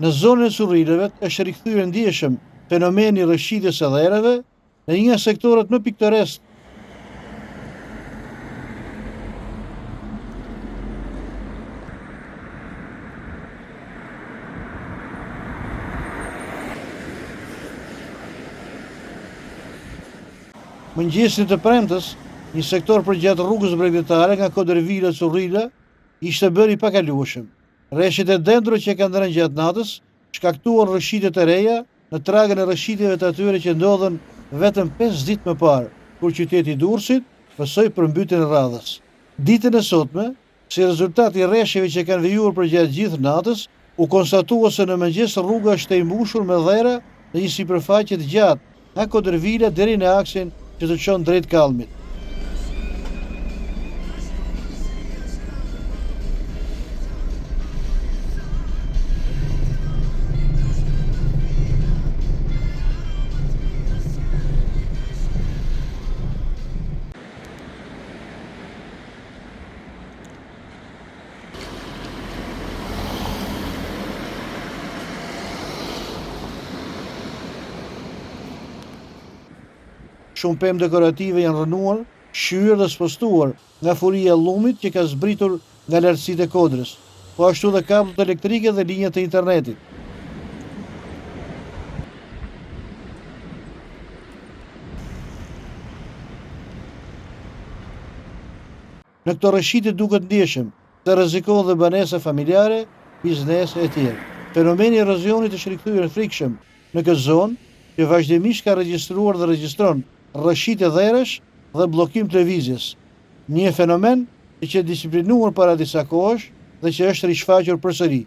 Në zonën e Surrileve është rikthyer ndjeshëm fenomeni i rrëshqitjes së dhereve në një nga sektorët më piktoresk. Mëngjesin të premtës, një sektor përgjatë rrugës bregdetare nga Kodervila Surrila ishte bërë i pakalueshëm. Rreshtet e dendro që kanë ndërën gjatë natës shkaktuan rrëshqitje të reja në tragën e rrëshqitjeve të atyre që ndodhen vetëm 5 ditë më parë, kur qyteti i Durrësit pësoi përmbytjen e radhës. Ditën e sotme, si rezultat i rreshjeve që kanë vijuar përgjatë gjithë natës, u konstatua se në mëngjes rruga është e mbushur me dhera në një sipërfaqe të gjatë nga Kodervila deri në aksin që të çon drejt Kallmit. Shumë pemë dekorative janë rënuar, shyer dhe spostuar nga furia e llumit që ka zbritur nga lartësitë e Kodrës, po ashtu dhe kablet elektrike dhe linjat e internetit. Në këto rrëshqitje duket ndjeshëm se rrezikohen dhe banesa familjare, biznese e tjerë. Fenomeni i erozionit është rikthyer frikshëm në këtë zonë që vazhdimisht ka regjistruar dhe regjistron rrëshqitje dherash dhe bllokim të lëvizjes. Një fenomen që është disiplinuar para disa kohësh dhe që është rishfaqur përsëri.